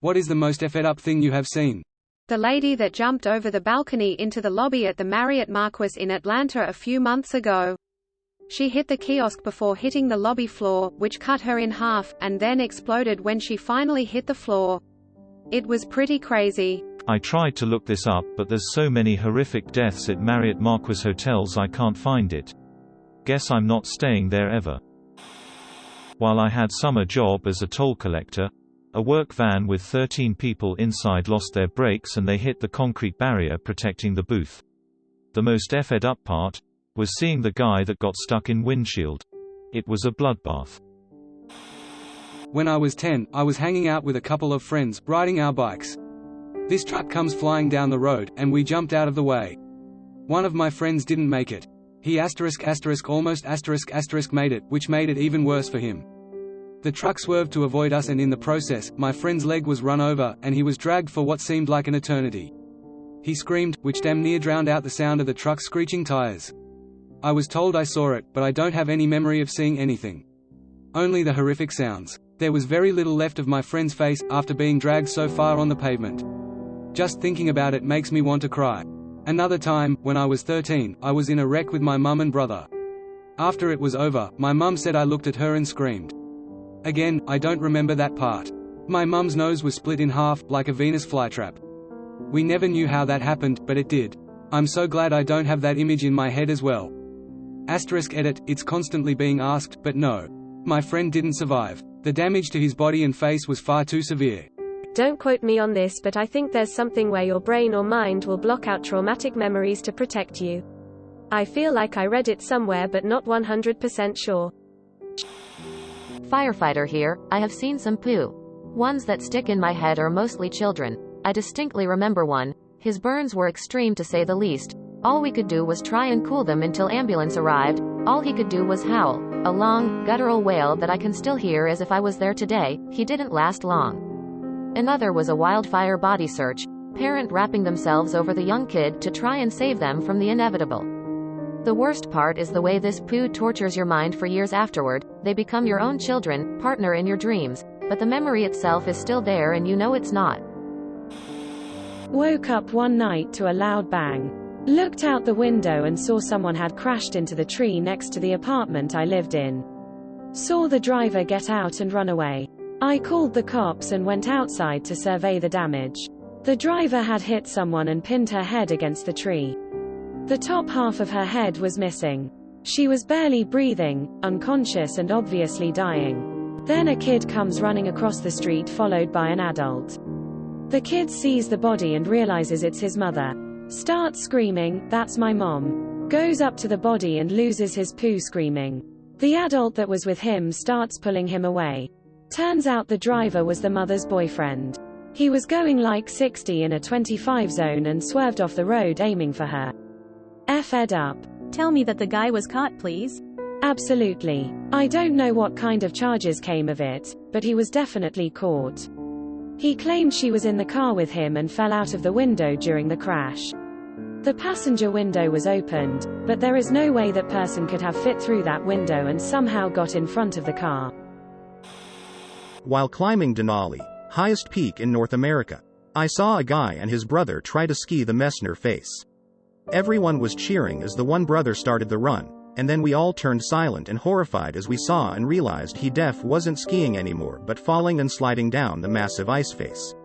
What is the most effed up thing you have seen? The lady that jumped over the balcony into the lobby at the Marriott Marquis in Atlanta a few months ago. She hit the kiosk before hitting the lobby floor, which cut her in half, and then exploded when she finally hit the floor. It was pretty crazy. I tried to look this up, but there's so many horrific deaths at Marriott Marquis hotels I can't find it. Guess I'm not staying there ever. While I had summer job as a toll collector, a work van with 13 people inside lost their brakes and they hit the concrete barrier protecting the booth. The most effed up part was seeing the guy that got stuck in windshield. It was a bloodbath. When I was 10, I was hanging out with a couple of friends, riding our bikes. This truck comes flying down the road, and we jumped out of the way. One of my friends didn't make it. He almost made it, which made it even worse for him. The truck swerved to avoid us, and in the process, my friend's leg was run over, and he was dragged for what seemed like an eternity. He screamed, which damn near drowned out the sound of the truck's screeching tires. I was told I saw it, but I don't have any memory of seeing anything. Only the horrific sounds. There was very little left of my friend's face, after being dragged so far on the pavement. Just thinking about it makes me want to cry. Another time, when I was 13, I was in a wreck with my mum and brother. After it was over, my mum said I looked at her and screamed. Again, I don't remember that part. My mum's nose was split in half, like a Venus flytrap. We never knew how that happened, but it did. I'm so glad I don't have that image in my head as well. *edit, it's constantly being asked, but no. My friend didn't survive. The damage to his body and face was far too severe. Don't quote me on this, but I think there's something where your brain or mind will block out traumatic memories to protect you. I feel like I read it somewhere but not 100% sure. Firefighter here. I have seen some poo. Ones that stick in my head are mostly children. I distinctly remember one. His burns were extreme to say the least. All we could do was try and cool them until ambulance arrived. All he could do was howl. A long, guttural wail that I can still hear as if I was there today. He didn't last long. Another was a wildfire body search. Parent wrapping themselves over the young kid to try and save them from the inevitable. The worst part is the way this poo tortures your mind for years afterward. They become your own children, partner in your dreams, but the memory itself is still there and you know it's not. Woke up one night to a loud bang. Looked out the window and saw someone had crashed into the tree next to the apartment I lived in. Saw the driver get out and run away. I called the cops and went outside to survey the damage. The driver had hit someone and pinned her head against the tree. The top half of her head was missing. She was barely breathing, unconscious and obviously dying. Then a kid comes running across the street followed by an adult. The kid sees the body and realizes it's his mother. Starts screaming, "That's my mom." Goes up to the body and loses his poo screaming. The adult that was with him starts pulling him away. Turns out the driver was the mother's boyfriend. He was going like 60 in a 25 zone and swerved off the road aiming for her. F'd up. Tell me that the guy was caught, please. Absolutely. I don't know what kind of charges came of it, but he was definitely caught. He claimed she was in the car with him and fell out of the window during the crash. The passenger window was opened, but there is no way that person could have fit through that window and somehow got in front of the car. While climbing Denali, highest peak in North America, I saw a guy and his brother try to ski the Messner face. Everyone was cheering as the one brother started the run, and then we all turned silent and horrified as we saw and realized he wasn't skiing anymore but falling and sliding down the massive ice face.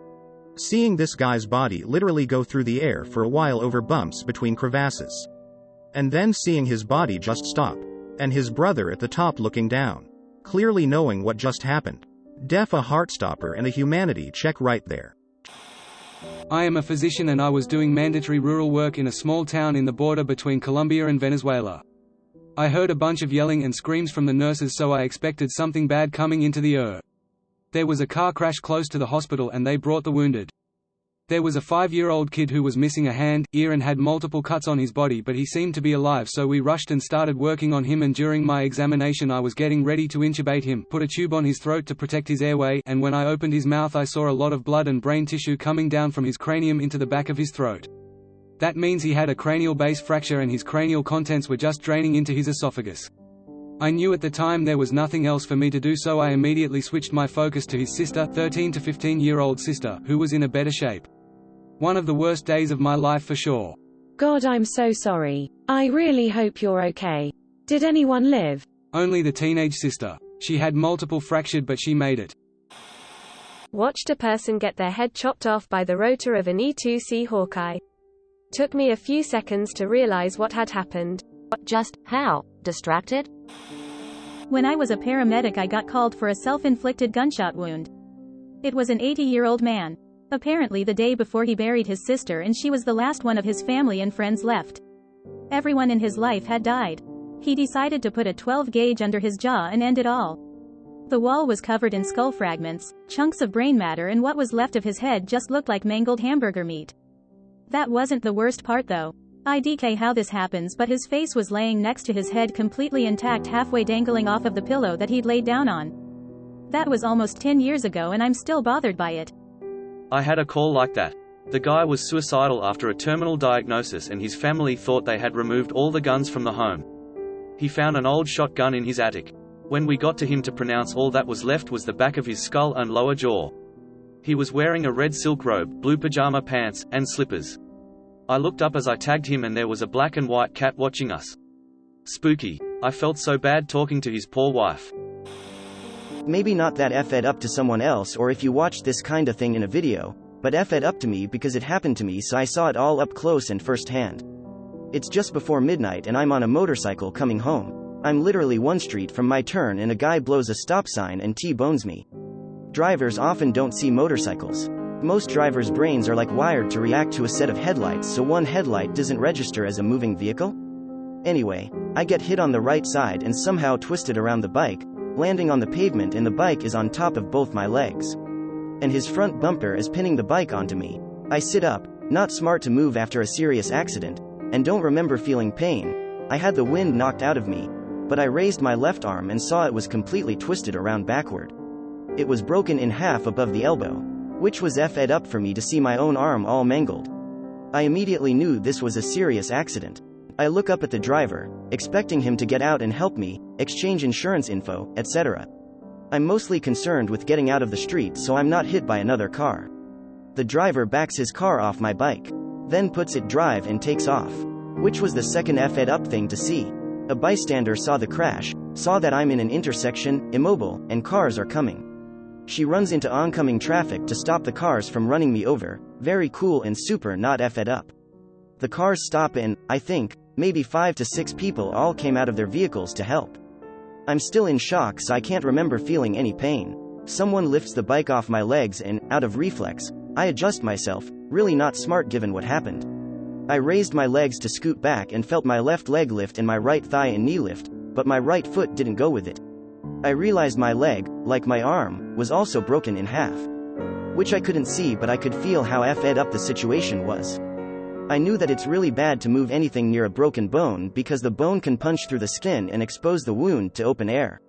Seeing this guy's body literally go through the air for a while over bumps between crevasses. And then seeing his body just stop. And his brother at the top looking down. Clearly knowing what just happened. A heartstopper and a humanity check right there. I am a physician and I was doing mandatory rural work in a small town in the border between Colombia and Venezuela. I heard a bunch of yelling and screams from the nurses, so I expected something bad coming into the air. There was a car crash close to the hospital and they brought the wounded. There was a 5-year-old kid who was missing a hand, ear and had multiple cuts on his body, but he seemed to be alive, so we rushed and started working on him, and during my examination I was getting ready to intubate him, put a tube on his throat to protect his airway, and when I opened his mouth I saw a lot of blood and brain tissue coming down from his cranium into the back of his throat. That means he had a cranial base fracture and his cranial contents were just draining into his esophagus. I knew at the time there was nothing else for me to do, so I immediately switched my focus to his sister, 13 to 15-year-old sister, who was in a better shape. One of the worst days of my life for sure. God, I'm so sorry. I really hope you're okay. Did anyone live? Only the teenage sister. She had multiple fractured, but she made it. Watched a person get their head chopped off by the rotor of an E2C Hawkeye. Took me a few seconds to realize what had happened. Just, how? Distracted? When I was a paramedic, I got called for a self-inflicted gunshot wound. It was an 80-year-old man. Apparently the day before he buried his sister, and she was the last one of his family and friends left. Everyone in his life had died. He decided to put a 12-gauge under his jaw and end it all. The wall was covered in skull fragments, chunks of brain matter, and what was left of his head just looked like mangled hamburger meat. That wasn't the worst part though. IDK how this happens, but his face was laying next to his head completely intact, halfway dangling off of the pillow that he'd laid down on. That was almost 10 years ago and I'm still bothered by it. I had a call like that. The guy was suicidal after a terminal diagnosis and his family thought they had removed all the guns from the home. He found an old shotgun in his attic. When we got to him to pronounce, all that was left was the back of his skull and lower jaw. He was wearing a red silk robe, blue pajama pants, and slippers. I looked up as I tagged him and there was a black and white cat watching us. Spooky. I felt so bad talking to his poor wife. Maybe not that effed up to someone else, or if you watched this kinda thing in a video, but effed up to me because it happened to me, so I saw it all up close and first hand. It's just before midnight and I'm on a motorcycle coming home. I'm literally one street from my turn and a guy blows a stop sign and T-bones me. Drivers often don't see motorcycles. Most drivers' brains are like wired to react to a set of headlights, so one headlight doesn't register as a moving vehicle? Anyway, I get hit on the right side and somehow twisted around the bike, landing on the pavement, and the bike is on top of both my legs. And his front bumper is pinning the bike onto me. I sit up, not smart to move after a serious accident, and don't remember feeling pain. I had the wind knocked out of me, but I raised my left arm and saw it was completely twisted around backward. It was broken in half above the elbow, which was effed up for me to see my own arm all mangled. I immediately knew this was a serious accident. I look up at the driver, expecting him to get out and help me, exchange insurance info, etc. I'm mostly concerned with getting out of the street so I'm not hit by another car. The driver backs his car off my bike, then puts it drive and takes off, which was the second effed up thing to see. A bystander saw the crash, saw that I'm in an intersection, immobile, and cars are coming. She runs into oncoming traffic to stop the cars from running me over. Very cool and super not effed up. The cars stop and, I think, maybe 5 to 6 people all came out of their vehicles to help. I'm still in shock, so I can't remember feeling any pain. Someone lifts the bike off my legs and, out of reflex, I adjust myself, really not smart given what happened. I raised my legs to scoot back and felt my left leg lift and my right thigh and knee lift, but my right foot didn't go with it. I realized my leg, like my arm, was also broken in half. Which I couldn't see, but I could feel how effed up the situation was. I knew that it's really bad to move anything near a broken bone because the bone can punch through the skin and expose the wound to open air.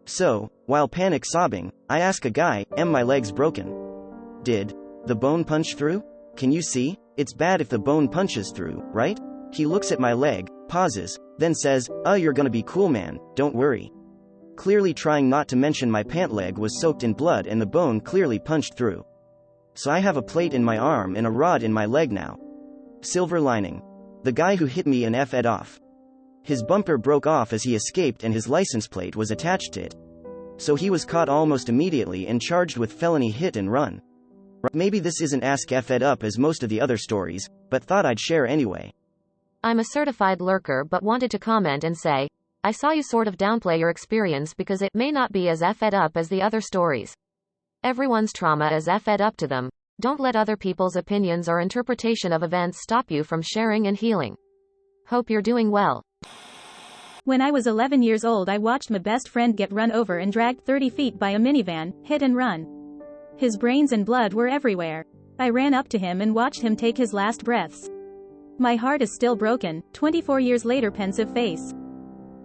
So, while panic sobbing, I ask a guy, "Am my legs broken? Did the bone punch through? Can you see? It's bad if the bone punches through, right?" He looks at my leg, pauses, then says, "You're gonna be cool, man, don't worry." Clearly trying not to mention my pant leg was soaked in blood and the bone clearly punched through. So I have a plate in my arm and a rod in my leg now. Silver lining. The guy who hit me and effed off. His bumper broke off as he escaped and his license plate was attached to it. So he was caught almost immediately and charged with felony hit and run. Maybe this isn't as effed up as most of the other stories, but thought I'd share anyway. I'm a certified lurker but wanted to comment and say, I saw you sort of downplay your experience because it may not be as effed up as the other stories. Everyone's trauma is effed up to them. Don't let other people's opinions or interpretation of events stop you from sharing and healing. Hope you're doing well. When I was 11 years old, I watched my best friend get run over and dragged 30 feet by a minivan, hit and run. His brains and blood were everywhere. I ran up to him and watched him take his last breaths. My heart is still broken. 24 years later, pensive face.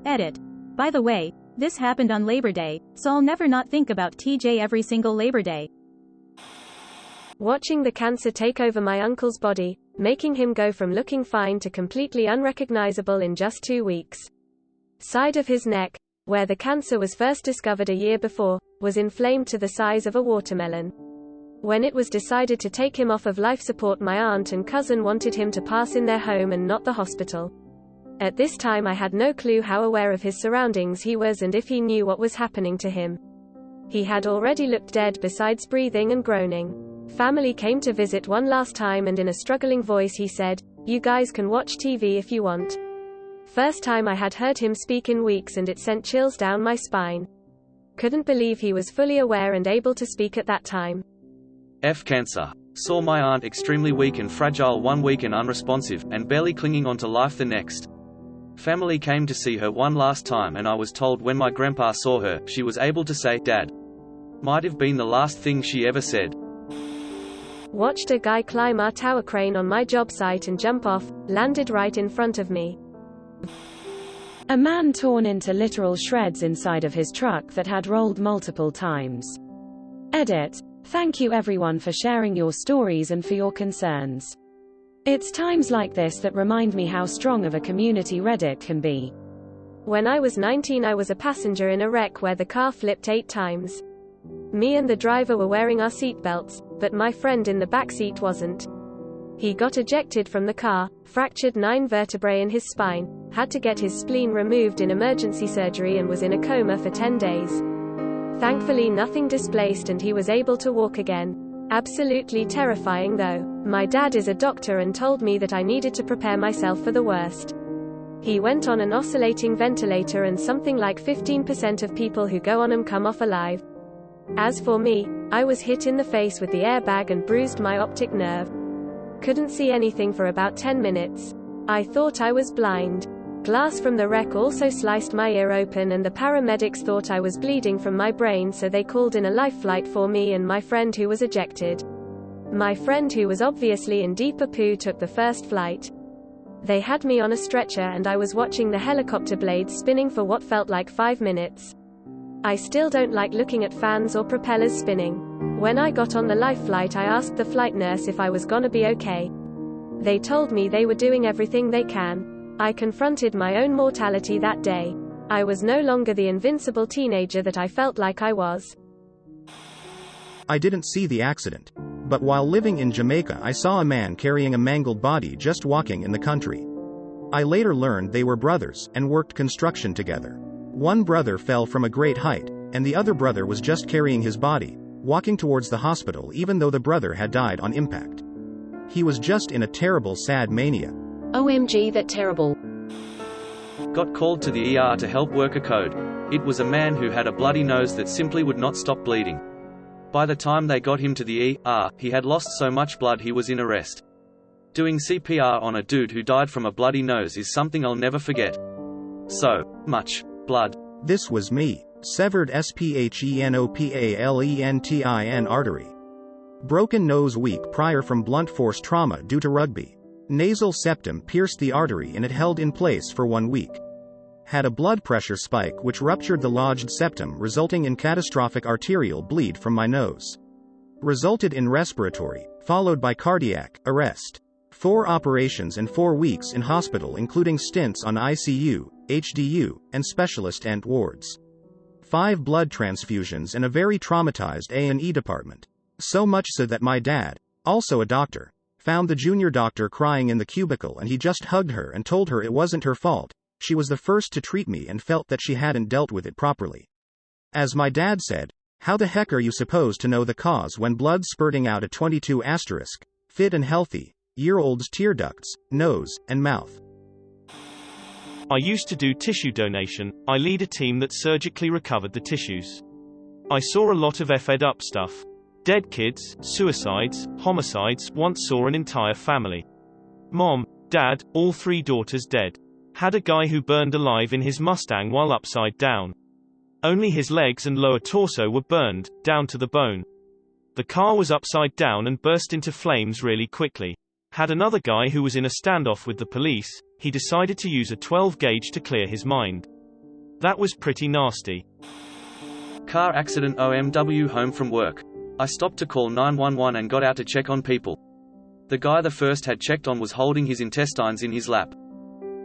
Edit. By the way, this happened on Labor Day, so I'll never not think about TJ every single Labor Day. Watching the cancer take over my uncle's body, making him go from looking fine to completely unrecognizable in just 2 weeks. Side of his neck, where the cancer was first discovered a year before, was inflamed to the size of a watermelon. When it was decided to take him off of life support, my aunt and cousin wanted him to pass in their home and not the hospital. At this time I had no clue how aware of his surroundings he was and if he knew what was happening to him. He had already looked dead besides breathing and groaning. Family came to visit one last time and in a struggling voice he said, "You guys can watch TV if you want." First time I had heard him speak in weeks and it sent chills down my spine. Couldn't believe he was fully aware and able to speak at that time. Cancer. Saw my aunt extremely weak and fragile one week and unresponsive, and barely clinging on to life the next. Family came to see her one last time and I was told when my grandpa saw her, she was able to say, "Dad." Might have been the last thing she ever said. Watched a guy climb our tower crane on my job site and jump off, landed right in front of me. A man torn into literal shreds inside of his truck that had rolled multiple times. Edit. Thank you everyone for sharing your stories and for your concerns. It's times like this that remind me how strong of a community Reddit can be. When I was 19 I was a passenger in a wreck where the car flipped 8 times. Me and the driver were wearing our seatbelts, but my friend in the back seat wasn't. He got ejected from the car, fractured 9 vertebrae in his spine, had to get his spleen removed in emergency surgery and was in a coma for 10 days. Thankfully nothing displaced and he was able to walk again. Absolutely terrifying though. My dad is a doctor and told me that I needed to prepare myself for the worst. He went on an oscillating ventilator and something like 15% of people who go on them come off alive. As for me, I was hit in the face with the airbag and bruised my optic nerve. Couldn't see anything for about 10 minutes. I thought I was blind. Glass from the wreck also sliced my ear open and the paramedics thought I was bleeding from my brain, so they called in a life flight for me and my friend who was ejected. My friend who was obviously in deeper poo took the first flight. They had me on a stretcher and I was watching the helicopter blades spinning for what felt like 5 minutes. I still don't like looking at fans or propellers spinning. When I got on the life flight I asked the flight nurse if I was gonna be okay. They told me they were doing everything they can. I confronted my own mortality that day. I was no longer the invincible teenager that I felt like I was. I didn't see the accident. But while living in Jamaica I saw a man carrying a mangled body just walking in the country. I later learned they were brothers, and worked construction together. One brother fell from a great height, and the other brother was just carrying his body, walking towards the hospital even though the brother had died on impact. He was just in a terrible sad mania. OMG, that terrible. Got called to the ER to help work a code. It was a man who had a bloody nose that simply would not stop bleeding. By the time they got him to the ER, he had lost so much blood he was in arrest. Doing CPR on a dude who died from a bloody nose is something I'll never forget. So much blood. This was me. Severed sphenopalentine artery. Broken nose week prior from blunt force trauma due to rugby. Nasal septum pierced the artery and it held in place for 1 week. Had a blood pressure spike which ruptured the lodged septum, resulting in catastrophic arterial bleed from my nose. Resulted in respiratory, followed by cardiac arrest. 4 operations and 4 weeks in hospital, including stints on ICU, HDU, and specialist ENT wards. 5 blood transfusions and a very traumatized A&E department. So much so that my dad, also a doctor, found the junior doctor crying in the cubicle and he just hugged her and told her it wasn't her fault. She was the first to treat me and felt that she hadn't dealt with it properly. As my dad said, "How the heck are you supposed to know the cause when blood's spurting out at 22 asterisk, fit and healthy, year-old's tear ducts, nose, and mouth?" I used to do tissue donation. I lead a team that surgically recovered the tissues. I saw a lot of effed up stuff. Dead kids, suicides, homicides. Once saw an entire family. Mom, dad, all 3 daughters dead. Had a guy who burned alive in his Mustang while upside down. Only his legs and lower torso were burned, down to the bone. The car was upside down and burst into flames really quickly. Had another guy who was in a standoff with the police. He decided to use a 12 gauge to clear his mind. That was pretty nasty. Car accident OMW home from work. I stopped to call 911 and got out to check on people. The guy the first had checked on was holding his intestines in his lap.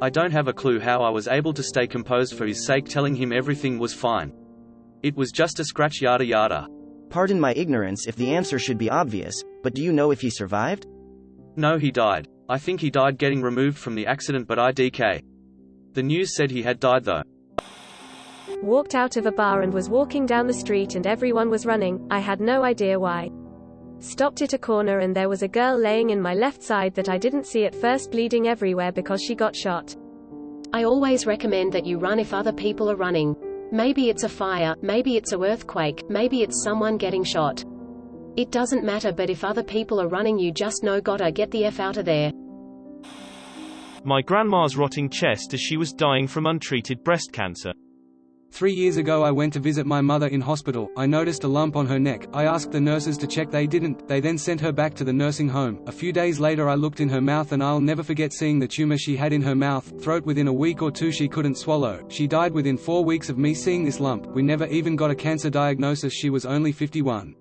I don't have a clue how I was able to stay composed for his sake, telling him everything was fine. It was just a scratch, yada yada. Pardon my ignorance if the answer should be obvious, but do you know if he survived? No, he died. I think he died getting removed from the accident, but IDK. The news said he had died though. Walked out of a bar and was walking down the street and everyone was running, I had no idea why. Stopped at a corner and there was a girl laying in my left side that I didn't see at first, bleeding everywhere because she got shot. I always recommend that you run if other people are running. Maybe it's a fire, maybe it's an earthquake, maybe it's someone getting shot. It doesn't matter, but if other people are running, you just know gotta get the F out of there. My grandma's rotting chest as she was dying from untreated breast cancer. 3 years ago I went to visit my mother in hospital. I noticed a lump on her neck. I asked the nurses to check, they didn't. They then sent her back to the nursing home. A few days later I looked in her mouth and I'll never forget seeing the tumor she had in her mouth, throat. Within a week or two she couldn't swallow. She died within 4 weeks of me seeing this lump. We never even got a cancer diagnosis. She was only 51.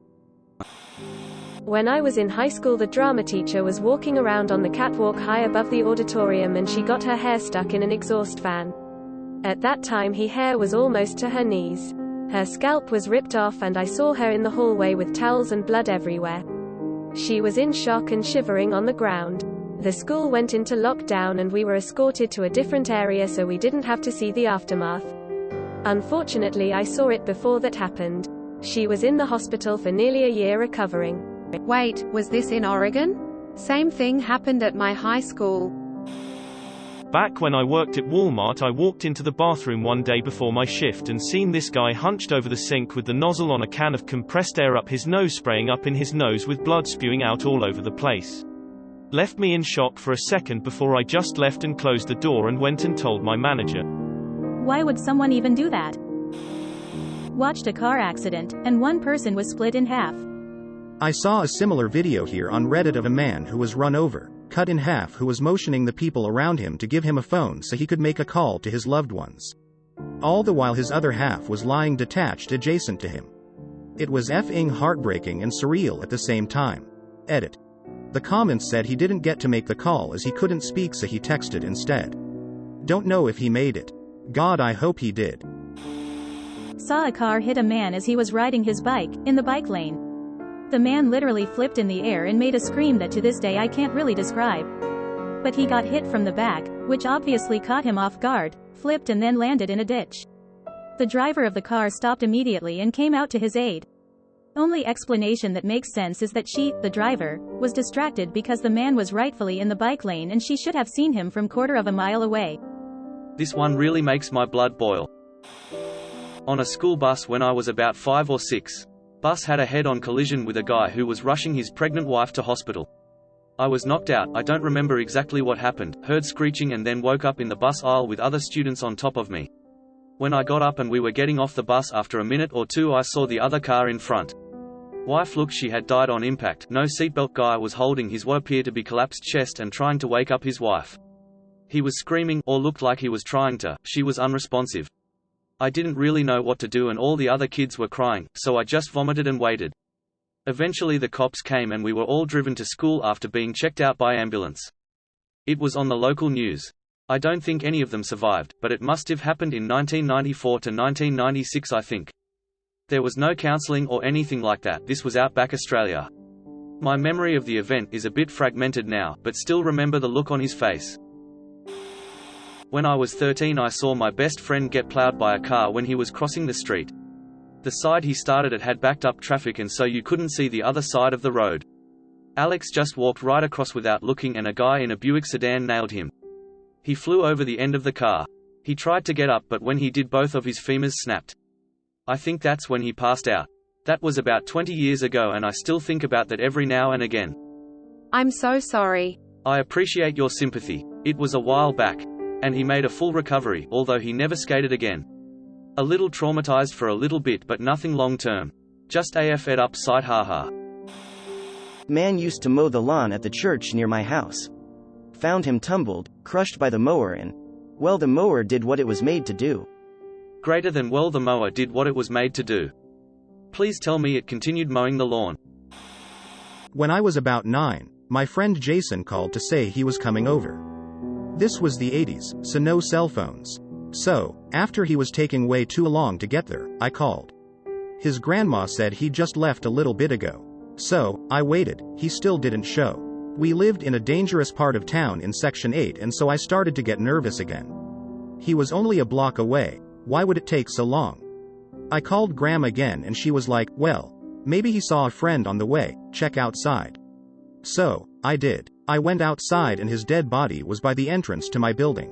When I was in high school, the drama teacher was walking around on the catwalk high above the auditorium and she got her hair stuck in an exhaust fan. At that time her hair was almost to her knees. Her scalp was ripped off and I saw her in the hallway with towels and blood everywhere. She was in shock and shivering on the ground. The school went into lockdown and we were escorted to a different area so we didn't have to see the aftermath. Unfortunately, I saw it before that happened. She was in the hospital for nearly a year recovering. Wait, was this in Oregon? Same thing happened at my high school. Back when I worked at Walmart, I walked into the bathroom one day before my shift and seen this guy hunched over the sink with the nozzle on a can of compressed air up his nose, spraying up in his nose with blood spewing out all over the place. Left me in shock for a second before I just left and closed the door and went and told my manager. Why would someone even do that? Watched a car accident, and one person was split in half. I saw a similar video here on Reddit of a man who was run over, cut in half, who was motioning the people around him to give him a phone so he could make a call to his loved ones. All the while his other half was lying detached adjacent to him. It was effing heartbreaking and surreal at the same time. Edit. The comments said he didn't get to make the call as he couldn't speak, so he texted instead. Don't know if he made it. God, I hope he did. Saw a car hit a man as he was riding his bike, in the bike lane. The man literally flipped in the air and made a scream that to this day I can't really describe. But he got hit from the back, which obviously caught him off guard, flipped and then landed in a ditch. The driver of the car stopped immediately and came out to his aid. Only explanation that makes sense is that she, the driver, was distracted because the man was rightfully in the bike lane and she should have seen him from quarter of a mile away. This one really makes my blood boil. On a school bus when I was about 5 or 6. Bus had a head-on collision with a guy who was rushing his pregnant wife to hospital. I was knocked out. I don't remember exactly what happened, heard screeching and then woke up in the bus aisle with other students on top of me. When I got up and we were getting off the bus, after a minute or two I saw the other car in front. Wife looked, she had died on impact. No seatbelt. Guy was holding his what appeared to be collapsed chest and trying to wake up his wife. He was screaming, or looked like he was trying to. She was unresponsive. I didn't really know what to do and all the other kids were crying, so I just vomited and waited. Eventually the cops came and we were all driven to school after being checked out by ambulance. It was on the local news. I don't think any of them survived, but it must have happened in 1994 to 1996, I think. There was no counselling or anything like that. This was Outback Australia. My memory of the event is a bit fragmented now, but still remember the look on his face. When I was 13 I saw my best friend get ploughed by a car when he was crossing the street. The side he started at had backed up traffic and so you couldn't see the other side of the road. Alex just walked right across without looking and a guy in a Buick sedan nailed him. He flew over the end of the car. He tried to get up but when he did both of his femurs snapped. I think that's when he passed out. That was about 20 years ago and I still think about that every now and again. I'm so sorry. I appreciate your sympathy. It was a while back. And he made a full recovery, although he never skated again. A little traumatized for a little bit but nothing long term. Just AF it up side, haha. Man used to mow the lawn at the church near my house. Found him tumbled, crushed by the mower and, well, the mower did what it was made to do. Greater than well, the mower did what it was made to do. Please tell me it continued mowing the lawn. When I was about 9, my friend Jason called to say he was coming over. This was the 80s, so no cell phones. So, after he was taking way too long to get there, I called. His grandma said he just left a little bit ago. So, I waited, he still didn't show. We lived in a dangerous part of town in Section 8 and so I started to get nervous again. He was only a block away, why would it take so long? I called Gram again and she was like, well, maybe he saw a friend on the way, check outside. So, I did. I went outside and his dead body was by the entrance to my building.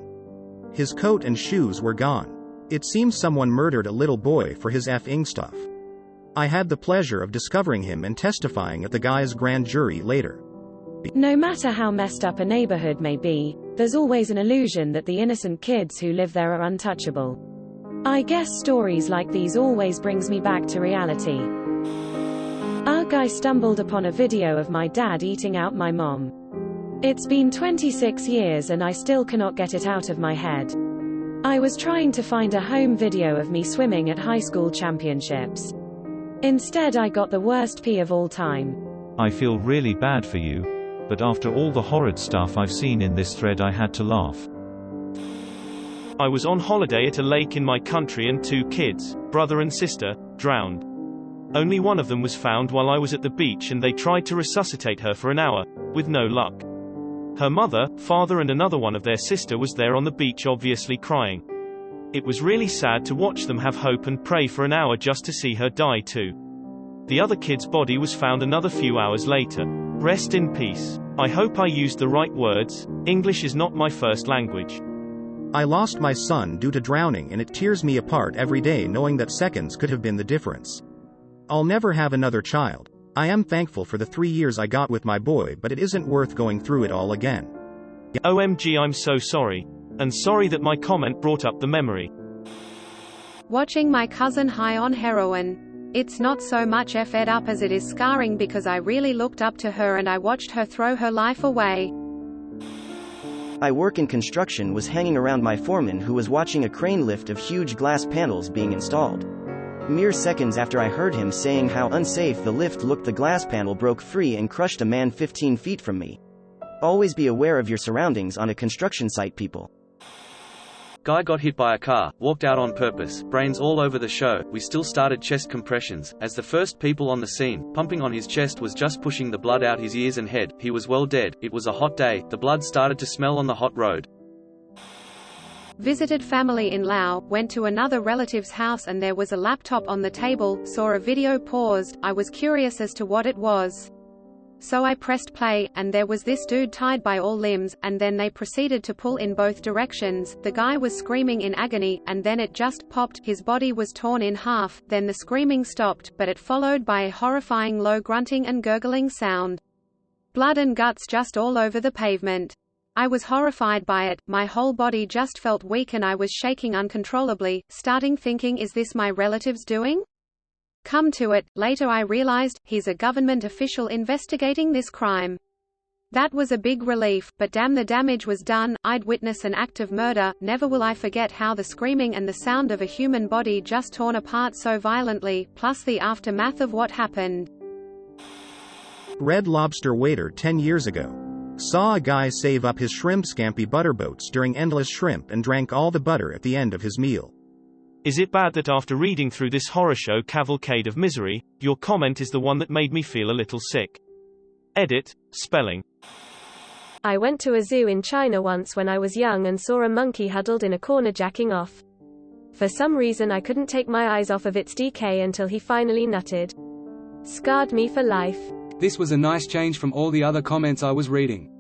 His coat and shoes were gone. It seems someone murdered a little boy for his effing stuff. I had the pleasure of discovering him and testifying at the guy's grand jury later. No matter how messed up a neighborhood may be, there's always an illusion that the innocent kids who live there are untouchable. I guess stories like these always brings me back to reality. I stumbled upon a video of my dad eating out my mom. It's been 26 years and I still cannot get it out of my head. I was trying to find a home video of me swimming at high school championships. Instead I got the worst pee of all time. I feel really bad for you, but after all the horrid stuff I've seen in this thread I had to laugh. I was on holiday at a lake in my country and 2 kids, brother and sister, drowned. Only one of them was found while I was at the beach and they tried to resuscitate her for an hour, with no luck. Her mother, father and another one of their sister was there on the beach obviously crying. It was really sad to watch them have hope and pray for an hour just to see her die too. The other kid's body was found another few hours later. Rest in peace. I hope I used the right words. English is not my first language. I lost my son due to drowning and it tears me apart every day knowing that seconds could have been the difference. I'll never have another child. I am thankful for the 3 years I got with my boy, but it isn't worth going through it all again. OMG, I'm so sorry. And sorry that my comment brought up the memory. Watching my cousin high on heroin. It's not so much effed up as it is scarring because I really looked up to her and I watched her throw her life away. I work in construction was hanging around my foreman who was watching a crane lift of huge glass panels being installed. Mere seconds after I heard him saying how unsafe the lift looked, the glass panel broke free and crushed a man 15 feet from me. Always be aware of your surroundings on a construction site, people. Guy got hit by a car, walked out on purpose, brains all over the show. We still started chest compressions, as the first people on the scene, pumping on his chest was just pushing the blood out his ears and head. He was well dead. It was a hot day, the blood started to smell on the hot road. Visited family in Laos, went to another relative's house and there was a laptop on the table, saw a video paused, I was curious as to what it was. So I pressed play, and there was this dude tied by all limbs, and then they proceeded to pull in both directions. The guy was screaming in agony, and then it just popped, his body was torn in half, then the screaming stopped, but it followed by a horrifying low grunting and gurgling sound. Blood and guts just all over the pavement. I was horrified by it, my whole body just felt weak and I was shaking uncontrollably, starting thinking, is this my relative's doing? Come to it, later I realized, he's a government official investigating this crime. That was a big relief, but damn, the damage was done. I'd witnessed an act of murder. Never will I forget how the screaming and the sound of a human body just torn apart so violently, plus the aftermath of what happened. Red Lobster waiter 10 years ago. Saw a guy save up his shrimp scampi butter boats during endless shrimp and drank all the butter at the end of his meal. Is it bad that after reading through this horror show cavalcade of misery, your comment is the one that made me feel a little sick? Edit, spelling. I went to a zoo in China once when I was young and saw a monkey huddled in a corner jacking off. For some reason I couldn't take my eyes off of its DK until he finally nutted. Scarred me for life. This was a nice change from all the other comments I was reading.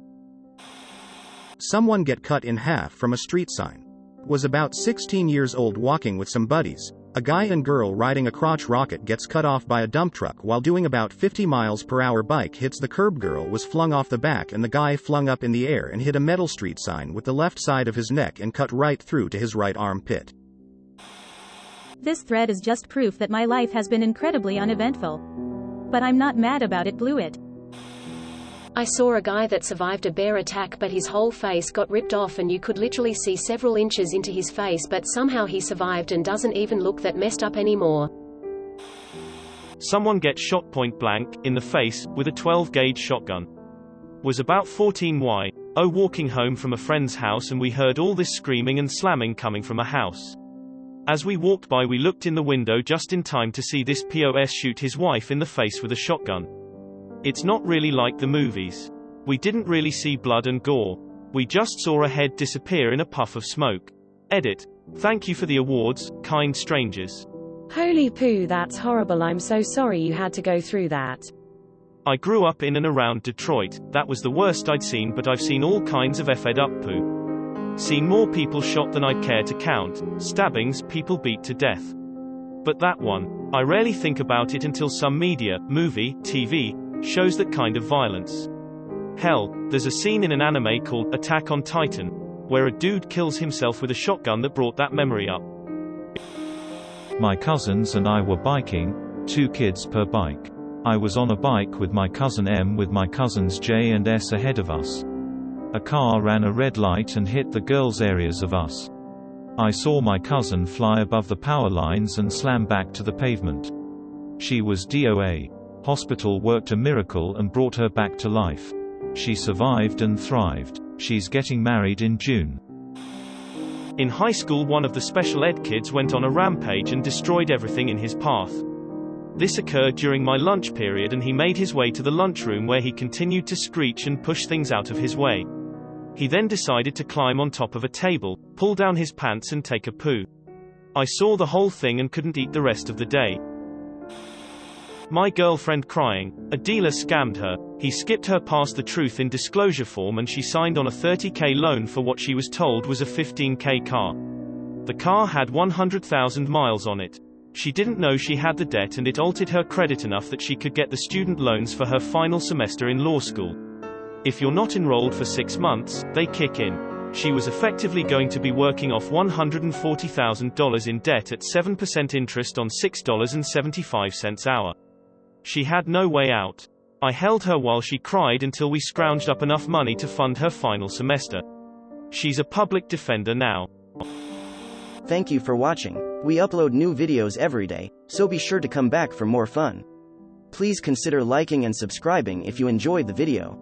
Someone get cut in half from a street sign. Was about 16 years old walking with some buddies. A guy and girl riding a crotch rocket gets cut off by a dump truck while doing about 50 miles per hour. Bike hits the curb, girl was flung off the back and the guy flung up in the air and hit a metal street sign with the left side of his neck and cut right through to his right armpit. This thread is just proof that my life has been incredibly uneventful. But I'm not mad about it, blew it. I saw a guy that survived a bear attack but his whole face got ripped off and you could literally see several inches into his face, but somehow he survived and doesn't even look that messed up anymore. Someone gets shot point blank, in the face, with a 12-gauge shotgun. Was about 14 Y. Walking home from a friend's house and we heard all this screaming and slamming coming from a house. As we walked by, we looked in the window just in time to see this POS shoot his wife in the face with a shotgun. It's not really like the movies. We didn't really see blood and gore. We just saw a head disappear in a puff of smoke. Edit. Thank you for the awards, kind strangers. Holy poo, that's horrible. I'm so sorry you had to go through that. I grew up in and around Detroit. That was the worst I'd seen, but I've seen all kinds of effed up poo. Seen more people shot than I'd care to count, stabbings, people beat to death. But that one, I rarely think about it until some media, movie, TV, shows that kind of violence. Hell, there's a scene in an anime called Attack on Titan, where a dude kills himself with a shotgun that brought that memory up. My cousins and I were biking, 2 kids per bike. I was on a bike with my cousin M with my cousins J and S ahead of us. A car ran a red light and hit the girls' areas of us. I saw my cousin fly above the power lines and slam back to the pavement. She was DOA. Hospital worked a miracle and brought her back to life. She survived and thrived. She's getting married in June. In high school, one of the special ed kids went on a rampage and destroyed everything in his path. This occurred during my lunch period and he made his way to the lunchroom where he continued to screech and push things out of his way. He then decided to climb on top of a table, pull down his pants and take a poo. I saw the whole thing and couldn't eat the rest of the day. My girlfriend crying, a dealer scammed her, he skipped her past the truth in disclosure form and she signed on a $30,000 loan for what she was told was a $15,000 car. The car had 100,000 miles on it. She didn't know she had the debt and it altered her credit enough that she could get the student loans for her final semester in law school. If you're not enrolled for 6 months, they kick in. She was effectively going to be working off $140,000 in debt at 7% interest on $6.75 hour. She had no way out. I held her while she cried until we scrounged up enough money to fund her final semester. She's a public defender now. Thank you for watching. We upload new videos every day, so be sure to come back for more fun. Please consider liking and subscribing if you enjoyed the video.